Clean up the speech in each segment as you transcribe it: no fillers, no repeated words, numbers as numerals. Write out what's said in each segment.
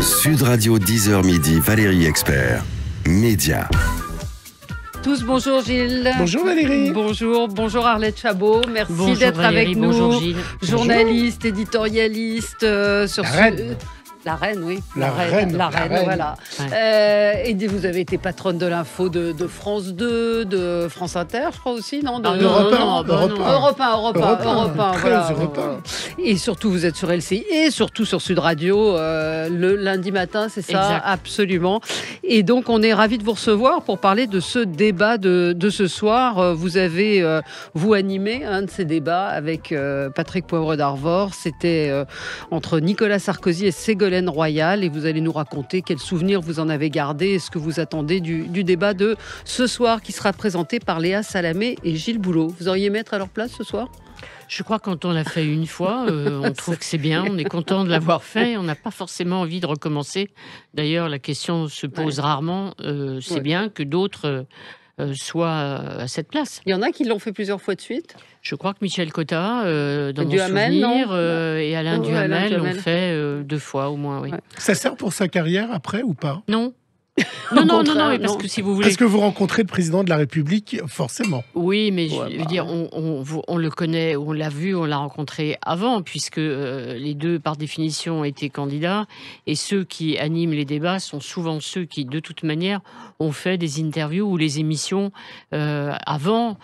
Sud Radio 10h midi, Valérie Expert. Média. Tous, bonjour Gilles. Bonjour Valérie. Bonjour Arlette Chabot. Merci d'être avec nous. Bonjour Gilles. Journaliste, éditorialiste sur La reine. La reine, oui. La reine, voilà. Ouais. Et vous avez été patronne de l'info de France 2, de France Inter, je crois aussi, non? Europe 1. Europe 1, Très voilà. Europe 1. Et surtout, vous êtes sur LCI et surtout sur Sud Radio le lundi matin, c'est ça? Exact. Absolument. Et donc, on est ravis de vous recevoir pour parler de ce débat de ce soir. Vous avez, vous, animé un de ces débats avec Patrick Poivre d'Arvor. C'était entre Nicolas Sarkozy et Ségolène Royal, et vous allez nous raconter quels souvenirs vous en avez gardés et ce que vous attendez du débat de ce soir qui sera présenté par Léa Salamé et Gilles Boulot. Vous auriez aimé être à leur place ce soir? Je crois que quand on l'a fait une fois, on trouve que c'est bien, on est content de l'avoir fait, on n'a pas forcément envie de recommencer. D'ailleurs, la question se pose rarement. C'est bien que d'autres soient à cette place. Il y en a qui l'ont fait plusieurs fois de suite. Je crois que Michel Cotta, dans mon Duhamel, souvenir, non et Alain Oh, Alain Duhamel l'ont Duhamel. fait 2 fois au moins, oui. Ouais. Ça sert pour sa carrière après ou pas? Non. Non, contraire, mais parce non. que si vous voulez... Parce que vous rencontrez le président de la République, forcément. Oui, mais Ouais, je veux dire, on le connaît, on l'a vu, on l'a rencontré avant, puisque les deux, par définition, étaient candidats. Et ceux qui animent les débats sont souvent ceux qui, de toute manière, ont fait des interviews ou les émissions avant,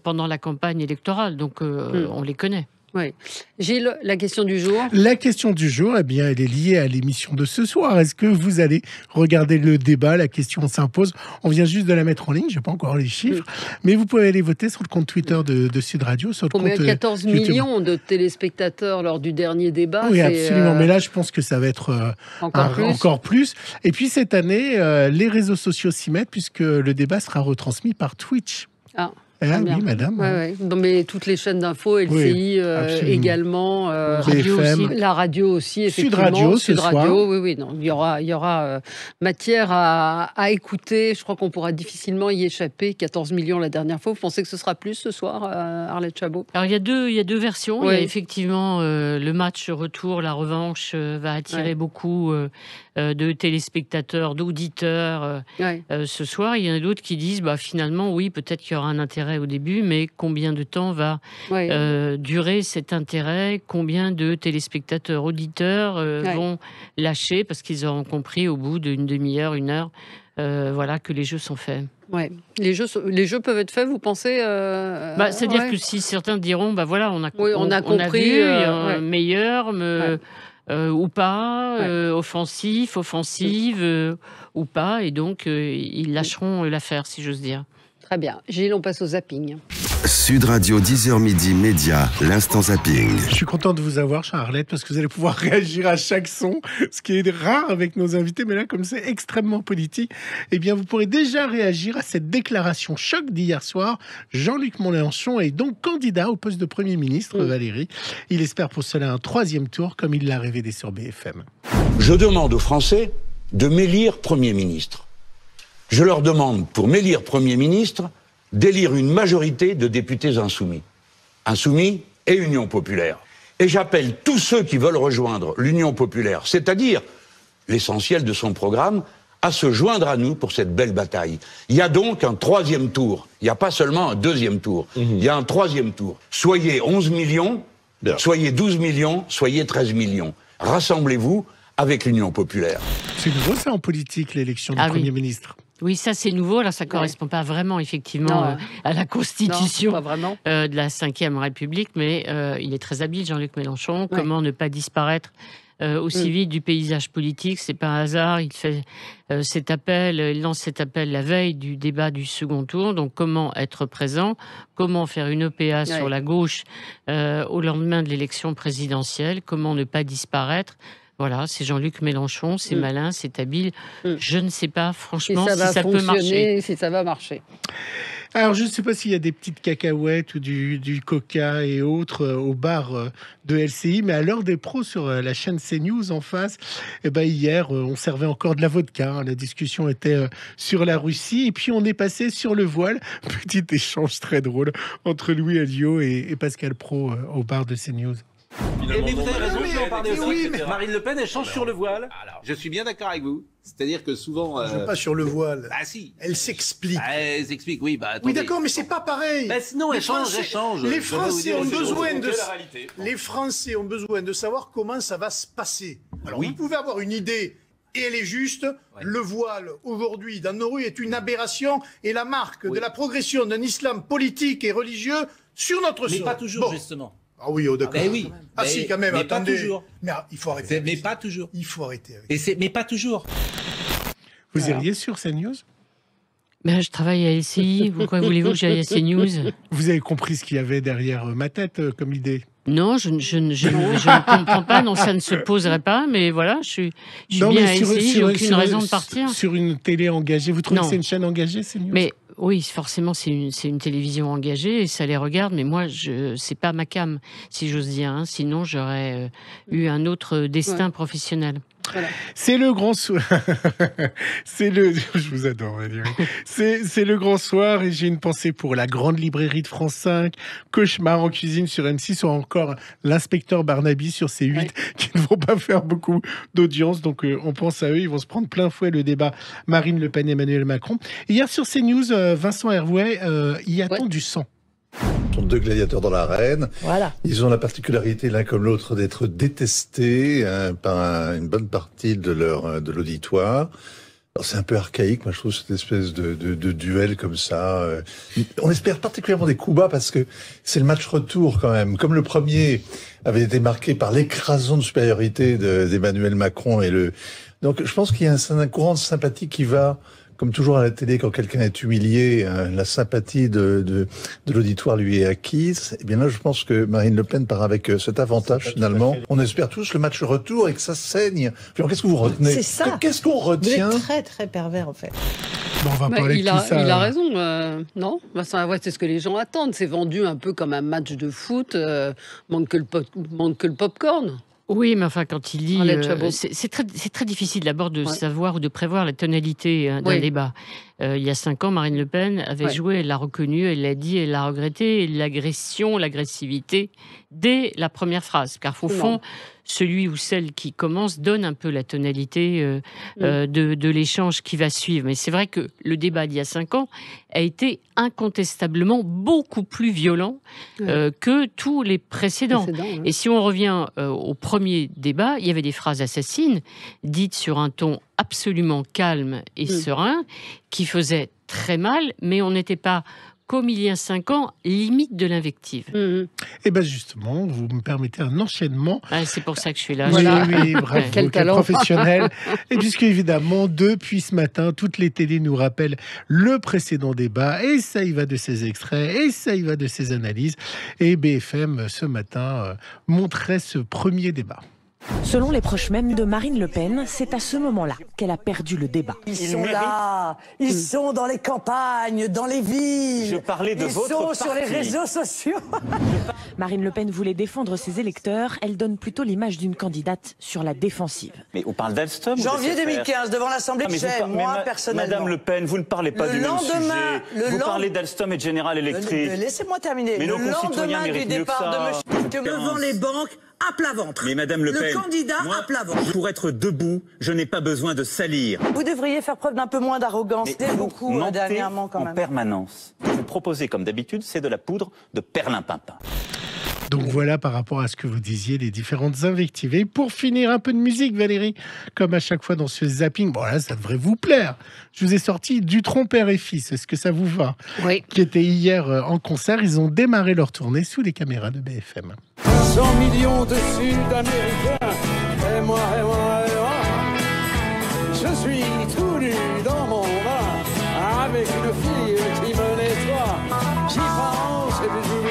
pendant la campagne électorale. Donc, on les connaît. Oui. Gilles, la question du jour. La question du jour, eh bien, elle est liée à l'émission de ce soir. Est-ce que vous allez regarder le débat? La question s'impose. On vient juste de la mettre en ligne, je n'ai pas encore les chiffres, mais vous pouvez aller voter sur le compte Twitter de Sud Radio, sur le Combien? compte 14 YouTube. millions de téléspectateurs lors du dernier débat. Oui, c'est, absolument. Mais là, je pense que ça va être encore plus. Et puis cette année, les réseaux sociaux s'y mettent puisque le débat sera retransmis par Twitch. Ah. Ah bien. oui, madame. Ouais. Non, mais toutes les chaînes d'infos, LCI absolument. également, Radio BFM. aussi. la radio aussi, effectivement. Sud Radio, Sud ce Radio, soir. oui, non, il y aura matière à écouter. Je crois qu'on pourra difficilement y échapper. 14 millions la dernière fois. Vous pensez que ce sera plus ce soir, Arlette Chabot? Alors, il y a deux versions. Oui. Il y a effectivement le match retour, la revanche va attirer beaucoup de téléspectateurs, d'auditeurs ce soir. Il y en a d'autres qui disent, finalement, oui, peut-être qu'il y aura un intérêt au début, mais combien de temps va durer cet intérêt? Combien de téléspectateurs, auditeurs vont lâcher parce qu'ils auront compris au bout d'une demi-heure, 1 heure, que les jeux sont faits. Ouais. Les jeux peuvent être faits, vous pensez C'est-à-dire que si certains diront, on a compris, vu meilleur, ou pas, offensive, ou pas, et donc ils lâcheront l'affaire, si j'ose dire. Très bien. Gilles, on passe au zapping. Sud Radio 10h midi, Média, l'instant zapping. Je suis content de vous avoir, chère Arlette, parce que vous allez pouvoir réagir à chaque son, ce qui est rare avec nos invités, mais là, comme c'est extrêmement politique, eh bien, vous pourrez déjà réagir à cette déclaration choc d'hier soir. Jean-Luc Mélenchon est donc candidat au poste de Premier ministre, Valérie. Il espère pour cela un 3e tour, comme il l'a révélé sur BFM. Je demande aux Français de m'élire Premier ministre. Je leur demande, pour m'élire Premier ministre, d'élire une majorité de députés insoumis. Insoumis et Union populaire. Et j'appelle tous ceux qui veulent rejoindre l'Union populaire, c'est-à-dire l'essentiel de son programme, à se joindre à nous pour cette belle bataille. Il y a donc un 3e tour. Il n'y a pas seulement un 2e tour. Il y a un 3e tour. Soyez 11 millions, soyez 12 millions, soyez 13 millions. Rassemblez-vous avec l'Union populaire. C'est nouveau ça en politique, l'élection du Premier ministre. Oui, ça c'est nouveau. Là, ça ne correspond pas vraiment, effectivement, à la Constitution de la Ve République, mais il est très habile, Jean-Luc Mélenchon. Comment ne pas disparaître aussi vite du paysage politique? C'est pas un hasard. Il fait cet appel, il lance cet appel la veille du débat du second tour. Donc, comment être présent? Comment faire une OPA sur la gauche au lendemain de l'élection présidentielle? Comment ne pas disparaître? Voilà, c'est Jean-Luc Mélenchon, c'est malin, c'est habile. Je ne sais pas, franchement, si ça peut marcher. Si ça va marcher. Alors, je ne sais pas s'il y a des petites cacahuètes ou du coca et autres au bar de LCI, mais à l'heure des pros sur la chaîne CNews en face, hier, on servait encore de la vodka. La discussion était sur la Russie. Et puis, on est passé sur le voile. Petit échange très drôle entre Louis Alliot et Pascal Praud au bar de CNews. Mais vous avez raison, je vais en parler aussi. mais Marine Le Pen, elle change sur le voile. Je suis bien d'accord avec vous. C'est-à-dire que souvent... pas sur le voile. Ah si. Elle s'explique. Elle s'explique, oui. Bah, attendez. Oui, d'accord, mais c'est pas pareil. Non, elle change. Les Français ont besoin de savoir comment ça va se passer. Alors, vous pouvez avoir une idée, et elle est juste. Le voile, aujourd'hui, dans nos rues, est une aberration et la marque de la progression d'un islam politique et religieux sur notre sol. Mais pas toujours, justement. Ah oui, d'accord. Oui. Si, quand même, mais attendez. Pas toujours. Mais il faut arrêter. Mais pas toujours. Il faut arrêter. Mais pas toujours. Vous iriez sur CNews? Je travaille à LCI. Pourquoi voulez-vous que j'aille à CNews? Vous avez compris ce qu'il y avait derrière ma tête comme idée? Non, je ne comprends pas. Non, ça ne se poserait pas. Mais voilà, je suis bien à LCI. J'ai aucune raison de partir. Sur une télé engagée, vous trouvez que c'est une chaîne engagée, CNews? Mais oui, forcément, c'est une télévision engagée et ça les regarde. Mais moi, c'est pas ma came, si j'ose dire. Hein. Sinon, j'aurais eu un autre destin professionnel. Voilà. C'est le grand soir. Je vous adore, Valérie. C'est le grand soir et j'ai une pensée pour la grande librairie de France 5, Cauchemar en cuisine sur M6 ou encore l'inspecteur Barnaby sur C8 qui ne vont pas faire beaucoup d'audience. Donc on pense à eux, ils vont se prendre plein fouet le débat Marine Le Pen, Emmanuel Macron. Hier sur CNews, Vincent Hervouet y attend du sang. Ce sont deux gladiateurs dans l'arène. Voilà. Ils ont la particularité l'un comme l'autre d'être détestés par une bonne partie de l'auditoire. Alors c'est un peu archaïque, moi je trouve cette espèce de duel comme ça. On espère particulièrement des coups bas parce que c'est le match retour quand même. Comme le premier avait été marqué par l'écrasante supériorité d'Emmanuel Macron donc je pense qu'il y a un courant de sympathie qui va. Comme toujours à la télé, quand quelqu'un est humilié, la sympathie de l'auditoire lui est acquise. Et bien là, je pense que Marine Le Pen part avec cet avantage finalement. On espère tous le match retour et que ça saigne. Puis qu'est-ce que vous retenez? C'est ça. Qu'est-ce qu'on retient? Vous êtes très très pervers en fait. Bon, on va parler de tout ça. Il a raison, non? C'est ce que les gens attendent. C'est vendu un peu comme un match de foot. Manque que le popcorn. Oui, mais enfin, quand il dit... c'est très difficile d'abord de savoir ou de prévoir la tonalité d'un débat. Il y a 5 ans, Marine Le Pen avait joué, elle l'a reconnu, elle l'a dit, elle l'a regretté, l'agression, l'agressivité, dès la première phrase. Car au fond, celui ou celle qui commence donne un peu la tonalité de l'échange qui va suivre. Mais c'est vrai que le débat d'il y a 5 ans a été incontestablement beaucoup plus violent que tous les précédents. Et si on revient au premier débat, il y avait des phrases assassines dites sur un ton absolument calme et serein qui faisaient très mal, mais on n'était pas, comme il y a 5 ans, limite de l'invective. Et bien justement, vous me permettez un enchaînement. C'est pour ça que je suis là. Oui, bravo, quel professionnel. Et puisque évidemment, depuis ce matin, toutes les télés nous rappellent le précédent débat, et ça y va de ses extraits, et ça y va de ses analyses. Et BFM, ce matin, montrait ce premier débat. Selon les proches même de Marine Le Pen, c'est à ce moment-là qu'elle a perdu le débat. Ils sont là, ils sont dans les campagnes, dans les villes. Je parlais de votre parti. Ils sont sur les réseaux sociaux. Marine Le Pen voulait défendre ses électeurs. Elle donne plutôt l'image d'une candidate sur la défensive. Mais on parle d'Alstom. Janvier 2015, devant l'Assemblée de Chênes, moi personnellement. Madame Le Pen, vous ne parlez pas du même sujet. Vous parlez d'Alstom et de General Electric. Laissez-moi terminer. Mais nos concitoyens méritent mieux que ça. Devant les banques, à plat ventre. Mais Madame Le Pen, le candidat à plat ventre. Pour être debout, je n'ai pas besoin de salir. Vous devriez faire preuve d'un peu moins d'arrogance. C'était beaucoup dernièrement quand même. En permanence. Ce que vous proposez comme d'habitude, c'est de la poudre de perlimpinpin. Donc voilà par rapport à ce que vous disiez, les différentes invectives. Et pour finir, un peu de musique, Valérie, comme à chaque fois dans ce zapping. Bon là, ça devrait vous plaire. Je vous ai sorti Dutronc père et fils. Est-ce que ça vous va? Oui. Qui était hier en concert. Ils ont démarré leur tournée sous les caméras de BFM. 100 millions de Sud-Américains. Et moi, je suis tout nu dans mon bain avec une fille qui me nettoie. J'y pense et puis j'oublie.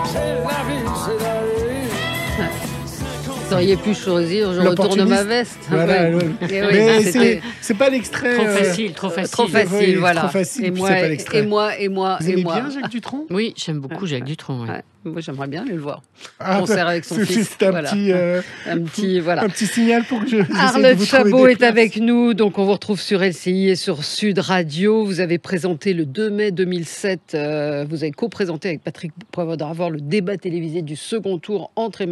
C'est la vie, c'est la vie. Vous auriez pu choisir, je retourne ma veste. Voilà, mais c'est pas l'extrait. Trop facile. Trop facile, voilà. Trop facile, et moi, c'est pas l'extrait. Et moi. Vous aimez bien Jacques Dutronc? Oui, j'aime beaucoup Jacques Dutronc. Ouais. Moi, j'aimerais bien aller le voir. Ah, Concert avec son fils. C'est un petit signal pour que je. Arlette Chabot est avec nous. Donc, on vous retrouve sur LCI et sur Sud Radio. Vous avez présenté le 2 mai 2007. Vous avez co-présenté avec Patrick Poivre d'Arvor le débat télévisé du second tour entre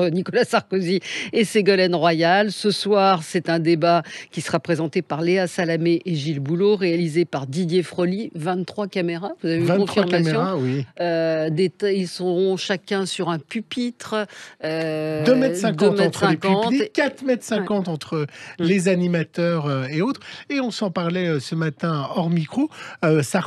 Nicolas Sarkozy et Ségolène Royal. Ce soir, c'est un débat qui sera présenté par Léa Salamé et Gilles Boulot, réalisé par Didier Froli. 23 caméras. Vous avez eu 23 confirmation. caméras, oui. Ils seront chacun sur un pupitre. 2,50 m entre les pupitres, 4,50 m entre les animateurs et autres. Et on s'en parlait ce matin hors micro. Ça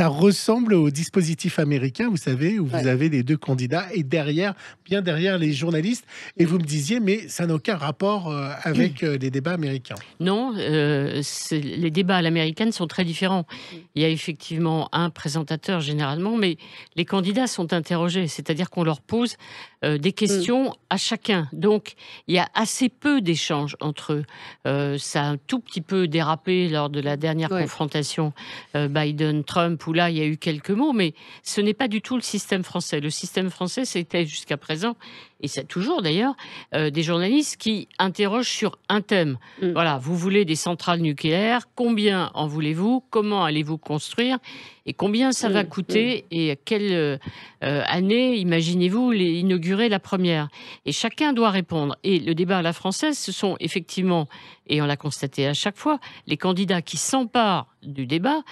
ressemble au dispositif américain, vous savez, où vous avez les deux candidats et bien derrière les journalistes. Et vous me disiez, mais ça n'a aucun rapport avec les débats américains. Non, les débats à l'américaine sont très différents. Il y a effectivement un présentateur généralement, mais les candidats sont interrogés, c'est-à-dire qu'on leur pose des questions à chacun. Donc, il y a assez peu d'échanges entre eux. Ça a un tout petit peu dérapé lors de la dernière confrontation Biden-Trump, où là, il y a eu quelques mots, mais ce n'est pas du tout le système français. Le système français, c'était jusqu'à présent, et c'est toujours d'ailleurs, des journalistes qui interrogent sur un thème. Voilà, vous voulez des centrales nucléaires, combien en voulez-vous, comment allez-vous construire, et combien ça va coûter, et à quelle année imaginez-vous inaugurer la première. Et chacun doit répondre. Et le débat à la française, ce sont effectivement, et on l'a constaté à chaque fois, les candidats qui s'emparent du débat,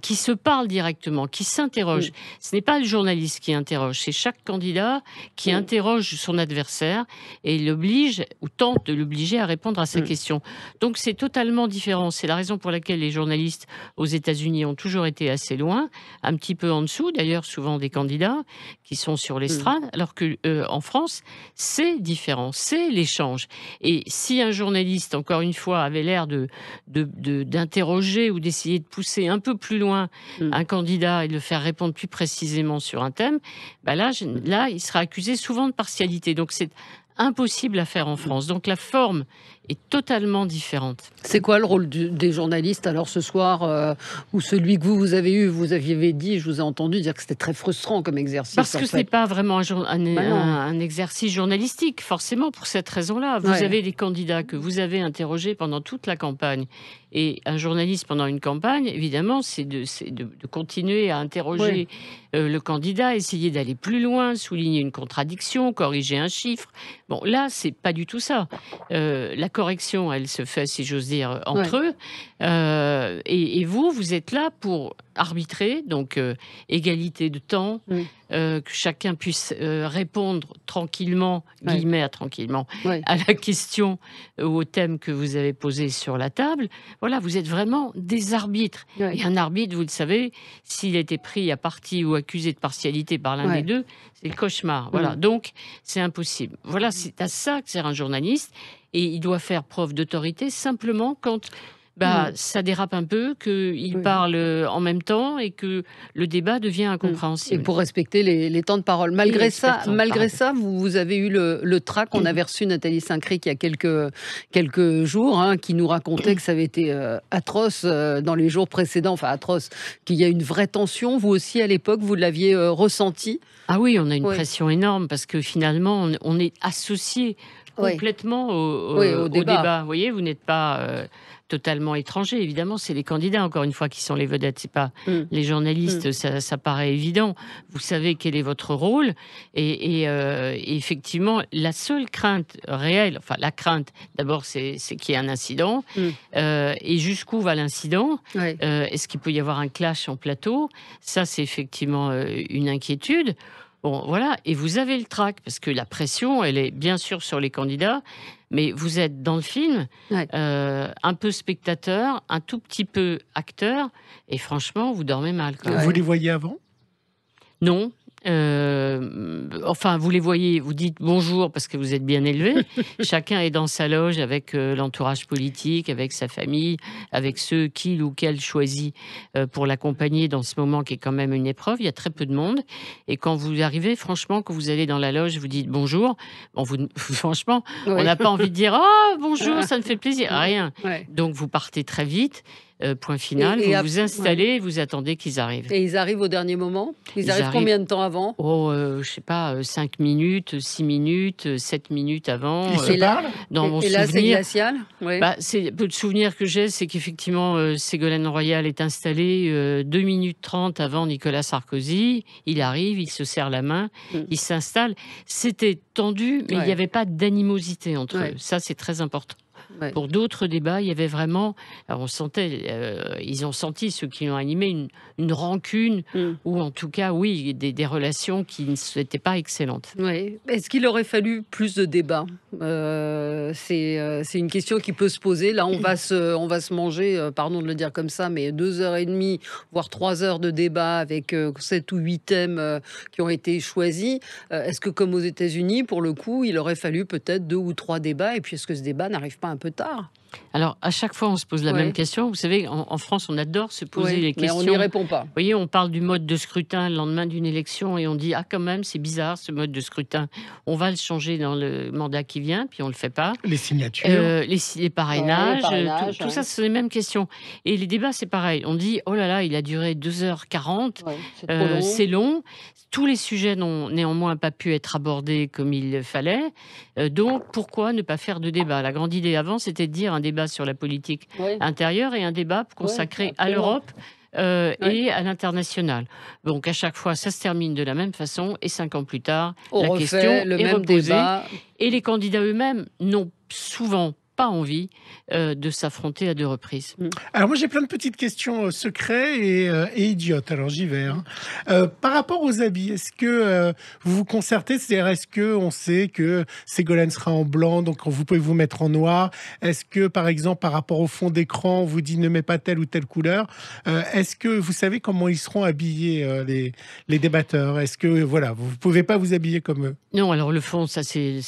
qui se parlent directement, qui s'interrogent. Ce n'est pas le journaliste qui interroge, c'est chaque candidat qui interroge son adversaire et l'oblige, ou tente de l'obliger à répondre à sa question. Donc c'est totalement différent. C'est la raison pour laquelle les journalistes aux États-Unis ont toujours été assez loin, un petit peu en dessous d'ailleurs, souvent des candidats qui sont sur l'estrade, alors que en France, c'est différent, c'est l'échange. Et si un journaliste, encore une fois, avait l'air d'interroger ou d'essayer de pousser un peu plus loin un candidat et de le faire répondre plus précisément sur un thème, là, il sera accusé souvent de partialité. Donc c'est impossible à faire en France. Donc la forme est totalement différente. C'est quoi le rôle des journalistes alors ce soir, ou celui que vous avez eu, vous aviez dit, je vous ai entendu dire que c'était très frustrant comme exercice. Parce que ce n'est pas vraiment un exercice journalistique, forcément pour cette raison-là. Vous avez des candidats que vous avez interrogés pendant toute la campagne. Et un journaliste pendant une campagne, évidemment, c'est de continuer à interroger le candidat, essayer d'aller plus loin, souligner une contradiction, corriger un chiffre. Bon, là, c'est pas du tout ça. La correction, elle se fait, si j'ose dire, entre eux. Et vous êtes là pour arbitrer, donc égalité de temps, que chacun puisse répondre tranquillement, guillemets à tranquillement, à la question ou au thème que vous avez posé sur la table. Voilà, vous êtes vraiment des arbitres. Et un arbitre, vous le savez, s'il a été pris à partie ou accusé de partialité par l'un des deux, c'est le cauchemar. Voilà, donc c'est impossible. Voilà, c'est à ça que sert un journaliste. Et il doit faire preuve d'autorité simplement quand ça dérape un peu, qu'il parle en même temps et que le débat devient incompréhensible. Et pour respecter les temps de parole. Malgré ça, vous avez eu le trac. On avait reçu Nathalie Saint-Cric il y a quelques jours, qui nous racontait que ça avait été atroce dans les jours précédents, enfin atroce, qu'il y a une vraie tension. Vous aussi, à l'époque, vous l'aviez ressenti? Ah oui, on a une pression énorme parce que finalement, on est associé complètement au débat. Vous voyez, vous n'êtes pas totalement étranger. Évidemment, c'est les candidats, encore une fois, qui sont les vedettes. C'est pas les journalistes, ça paraît évident. Vous savez quel est votre rôle. Et effectivement, la seule crainte réelle, enfin la crainte, d'abord, c'est qu'il y ait un incident. Et jusqu'où va l'incident? Est-ce qu'il peut y avoir un clash en plateau? Ça, c'est effectivement une inquiétude. Bon, voilà, et vous avez le trac, parce que la pression, elle est bien sûr sur les candidats, mais vous êtes dans le film, un peu spectateur, un tout petit peu acteur, et franchement, vous dormez mal. Vous les voyez avant? Non. Enfin, vous les voyez, vous dites bonjour parce que vous êtes bien élevé. Chacun est dans sa loge avec l'entourage politique, avec sa famille, avec ceux qu'il ou qu'elle choisit pour l'accompagner dans ce moment qui est quand même une épreuve. Il y a très peu de monde. Et quand vous arrivez, franchement, que vous allez dans la loge, vous dites bonjour. Bon, franchement, on n'a pas envie de dire « Oh, bonjour, ça me fait plaisir ». Rien. Donc, vous partez très vite. point final. Vous vous installez, vous attendez qu'ils arrivent. Et ils arrivent au dernier moment? Ils arrivent combien de temps avant? Je sais pas, 5 minutes, 6 minutes, 7 minutes avant. Ils se parlent? Dans mon souvenir. Là, c'est glacial? Oui. Peu de souvenirs que j'ai, c'est qu'effectivement, Ségolène Royal est installée 2 minutes 30 avant Nicolas Sarkozy. Il arrive, il se serre la main, il s'installe. C'était tendu, mais il n'y avait pas d'animosité entre eux. Ça, c'est très important. Pour d'autres débats, il y avait vraiment, alors on sentait, ils ont senti, ceux qui l'ont animé, une rancune, ou en tout cas, oui, des relations qui n'étaient pas excellentes. Oui. Est-ce qu'il aurait fallu plus de débats? C'est une question qui peut se poser. Là, on va se manger, pardon de le dire comme ça, mais 2h30, voire 3 heures de débat avec 7 ou 8 thèmes qui ont été choisis. Est-ce que, comme aux États-Unis, pour le coup, il aurait fallu peut-être 2 ou 3 débats? Et puis, est-ce que ce débat n'arrive pas un peu tard? Alors, à chaque fois, on se pose la même question. Vous savez, en France, on adore se poser les questions. Mais on n'y répond pas. Vous voyez, on parle du mode de scrutin le lendemain d'une élection et on dit « Ah, quand même, c'est bizarre, ce mode de scrutin. On va le changer dans le mandat qui vient, puis on ne le fait pas. » Les signatures. Les parrainages, tout ça, ce sont les mêmes questions. Et les débats, c'est pareil. On dit « Oh là là, il a duré 2h40. C'est long. » Tous les sujets n'ont néanmoins pas pu être abordés comme il fallait. Donc, pourquoi ne pas faire de débat? La grande idée avant, c'était de dire un débat sur la politique intérieure et un débat consacré à l'Europe et à l'international. Donc, à chaque fois, ça se termine de la même façon. Et 5 ans plus tard, la question est reposée. Et les candidats eux-mêmes n'ont souvent pas envie de s'affronter à 2 reprises. Alors moi j'ai plein de petites questions secrètes et idiotes, alors j'y vais. Par rapport aux habits, est-ce que vous vous concertez? C'est-à-dire, est-ce qu'on sait que Ségolène sera en blanc, donc vous pouvez vous mettre en noir? Est-ce que par exemple par rapport au fond d'écran, on vous dit ne mets pas telle ou telle couleur? Est-ce que vous savez comment ils seront habillés, les débatteurs? Est-ce que voilà, vous ne pouvez pas vous habiller comme eux? Non, alors le fond, ça c'est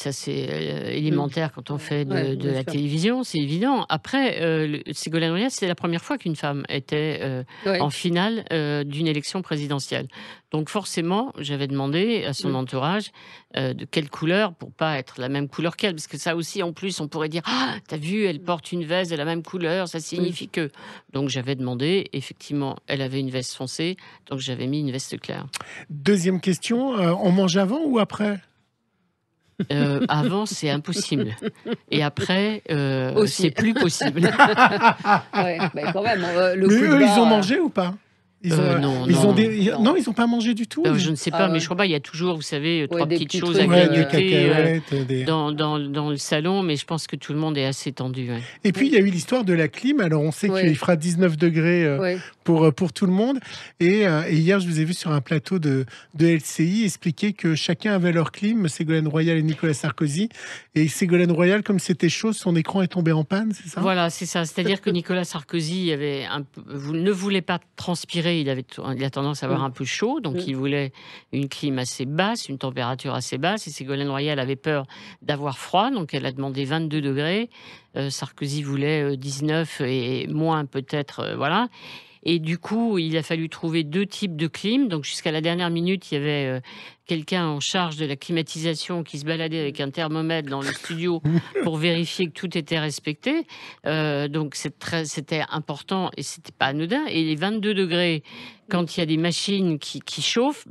élémentaire quand on fait de la télévision, c'est évident. Après, Ségolène Royal, c'est la première fois qu'une femme était en finale d'une élection présidentielle. Donc forcément, j'avais demandé à son entourage de quelle couleur, pour pas être la même couleur qu'elle, parce que ça aussi, en plus, on pourrait dire « Ah, t'as vu, elle porte une veste de la même couleur, ça signifie que... » Donc j'avais demandé, effectivement, elle avait une veste foncée, donc j'avais mis une veste claire. Deuxième question, on mange avant ou après? Avant, c'est impossible. Et après, c'est plus possible. Quand même, mais eux, ils ont mangé ou pas? Non, ils n'ont pas mangé du tout. Je ne sais pas, mais je crois pas. Il y a toujours, vous savez, 3 petites choses à grignoter dans le salon, mais je pense que tout le monde est assez tendu. Et puis, il y a eu l'histoire de la clim. Alors, on sait qu'il fera 19 degrés pour tout le monde. Et hier, je vous ai vu sur un plateau de LCI expliquer que chacun avait leur clim, Ségolène Royal et Nicolas Sarkozy. Et Ségolène Royal, comme c'était chaud, son écran est tombé en panne, c'est ça? Voilà, c'est ça. C'est-à-dire que Nicolas Sarkozy ne voulait pas transpirer. Il a tendance à avoir un peu chaud, donc il voulait une clim assez basse, une température assez basse. Et Ségolène Royal avait peur d'avoir froid, donc elle a demandé 22 degrés. Sarkozy voulait 19 et moins peut-être, voilà. Et du coup, il a fallu trouver 2 types de clim. Donc jusqu'à la dernière minute, il y avait quelqu'un en charge de la climatisation qui se baladait avec un thermomètre dans le studio pour vérifier que tout était respecté. Donc c'était important et c'était pas anodin. Et les 22 degrés, quand il y a des machines qui chauffent,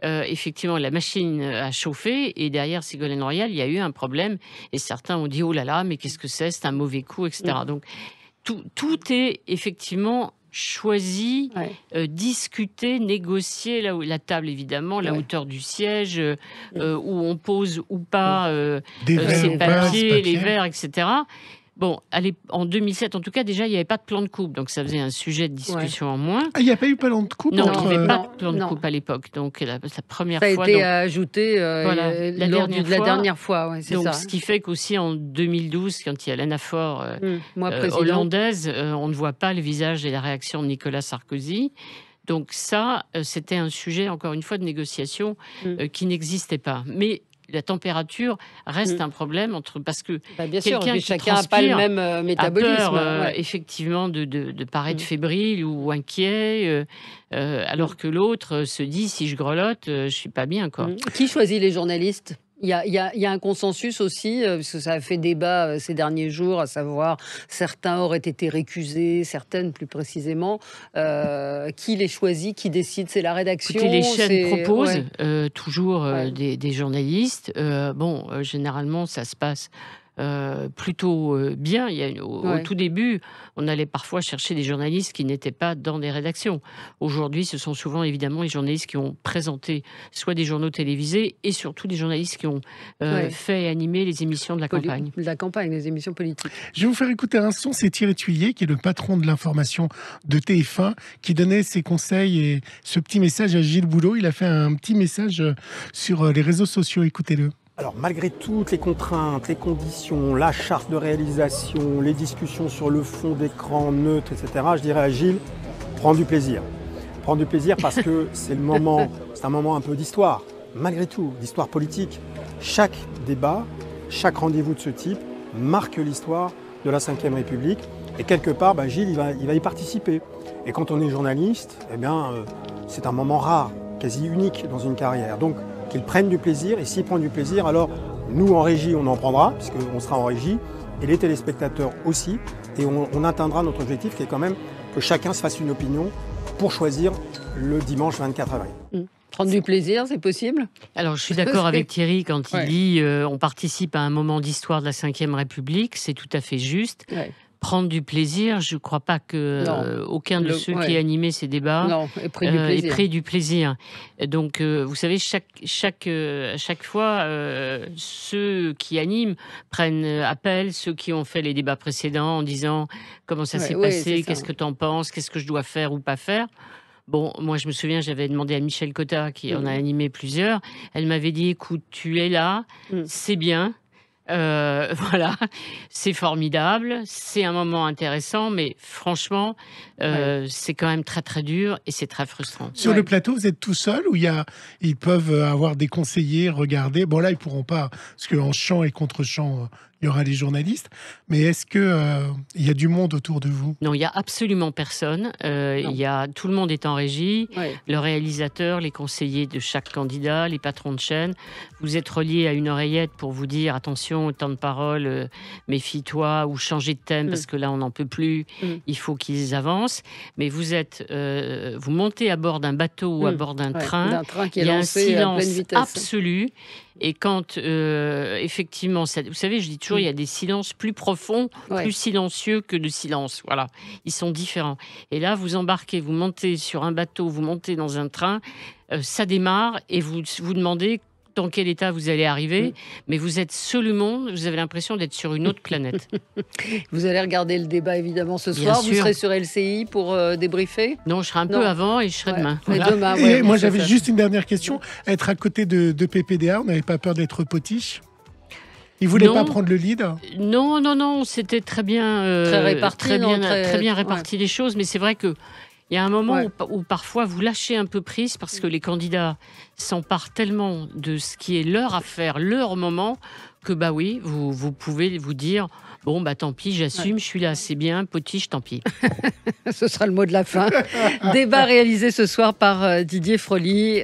effectivement, la machine a chauffé et derrière Ségolène Royal, il y a eu un problème. Et certains ont dit « Oh là là, mais qu'est-ce que c'est un mauvais coup, etc. » Donc tout est effectivement choisi, discuter, négocier la table, évidemment, la hauteur du siège, où on pose ou pas ses papiers, les verres, etc. Bon, en 2007, en tout cas, déjà, il n'y avait pas de plan de coupe, donc ça faisait un sujet de discussion en moins. Ah, il n'y a pas eu plan de coupe? Non, il n'y avait pas de plan de coupe à l'époque, donc la première fois... Ça a été ajouté lors de la dernière fois, c'est ça. Donc, ce qui fait qu'aussi en 2012, quand il y a l'anaphore hollandaise, on ne voit pas le visage et la réaction de Nicolas Sarkozy. Donc ça, c'était un sujet, encore une fois, de négociation qui n'existait pas. Mais la température reste un problème parce que bien sûr, chacun n'a pas le même métabolisme. A peur, effectivement, de paraître fébrile ou inquiet, alors que l'autre se dit si je grelotte, je suis pas bien, quoi. Qui choisit les journalistes? Il y a un consensus aussi, parce que ça a fait débat ces derniers jours, à savoir certains auraient été récusés, certaines plus précisément. Qui les choisit, qui décide? C'est la rédaction? Écoutez, les chaînes proposent toujours des journalistes. Généralement, ça se passe plutôt bien. Au tout début, on allait parfois chercher des journalistes qui n'étaient pas dans des rédactions. Aujourd'hui, ce sont souvent évidemment les journalistes qui ont présenté soit des journaux télévisés et surtout des journalistes qui ont fait et animé les émissions de la campagne. La campagne, les émissions politiques. Je vais vous faire écouter un son, c'est Thierry Thuillier, qui est le patron de l'information de TF1, qui donnait ses conseils et ce petit message à Gilles Boulot. Il a fait un petit message sur les réseaux sociaux, écoutez-le. Alors malgré toutes les contraintes, les conditions, la charte de réalisation, les discussions sur le fond d'écran neutre, etc., je dirais à Gilles, prends du plaisir. Prends du plaisir parce que c'est un moment un peu d'histoire, malgré tout, d'histoire politique. Chaque débat, chaque rendez-vous de ce type marque l'histoire de la Ve République. Et quelque part, Gilles, il va y participer. Et quand on est journaliste, c'est un moment rare, quasi unique dans une carrière. Donc, qu'ils prennent du plaisir, et s'ils prennent du plaisir, alors nous en régie on en prendra, puisqu'on sera en régie, et les téléspectateurs aussi, et on atteindra notre objectif qui est quand même que chacun se fasse une opinion pour choisir le dimanche 24 avril. Prendre du plaisir, c'est possible? Alors je suis d'accord avec Thierry quand il dit on participe à un moment d'histoire de la Ve République, c'est tout à fait juste. Prendre du plaisir, je ne crois pas que aucun de ceux qui animaient ces débats ait pris du plaisir. Donc, vous savez, chaque fois, ceux qui animent prennent appel, ceux qui ont fait les débats précédents en disant comment ça s'est passé, qu'est-ce que tu en penses, qu'est-ce que je dois faire ou pas faire. Bon, moi, je me souviens, j'avais demandé à Michel Cotta, qui en a animé plusieurs. Elle m'avait dit, écoute, tu es là, c'est bien. Voilà, c'est formidable, c'est un moment intéressant, mais franchement, c'est quand même très très dur et c'est très frustrant. Sur le plateau, vous êtes tout seul ou ils peuvent avoir des conseillers, regarder? Bon là, ils pourront pas, parce qu'en chant et contre-chant, il y aura les journalistes. Mais est-ce que il y a du monde autour de vous? Non, il y a absolument personne. Tout le monde est en régie. Le réalisateur, les conseillers de chaque candidat, les patrons de chaîne. Vous êtes reliés à une oreillette pour vous dire attention, temps de parole, méfie-toi ou changer de thème parce que là on n'en peut plus. Il faut qu'ils avancent. Mais vous montez à bord d'un bateau ou à bord d'un train. Qui est il y a un lancé à pleine silence vitesse. absolu. Et quand, effectivement, vous savez, je dis toujours, il y a des silences plus profonds, plus silencieux que de silence. Voilà, ils sont différents. Et là, vous embarquez, vous montez sur un bateau, vous montez dans un train, ça démarre et vous demandez dans quel état vous allez arriver, mais vous êtes seul au monde, vous avez l'impression d'être sur une autre planète. Vous allez regarder le débat évidemment ce soir, vous serez sur LCI pour débriefer? Non, je serai un peu avant et je serai demain. Voilà. Demain et moi j'avais juste une dernière question, être à côté de PPDA, on n'avait pas peur d'être potiche? Ils ne voulaient pas prendre le lead? Non, c'était très bien, très bien réparti les choses, mais c'est vrai que il y a un moment où parfois vous lâchez un peu prise parce que les candidats s'emparent tellement de ce qui est leur affaire, leur moment, que vous pouvez vous dire bon tant pis, j'assume, je suis là, c'est bien, potiche, tant pis. Ce sera le mot de la fin. Débat réalisé ce soir par Didier Froli,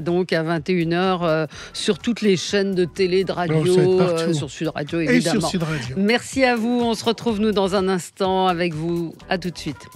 donc à 21h sur toutes les chaînes de télé, de radio, sur Sud Radio évidemment. Et sur Sud Radio. Merci à vous, on se retrouve nous dans un instant avec vous. À tout de suite.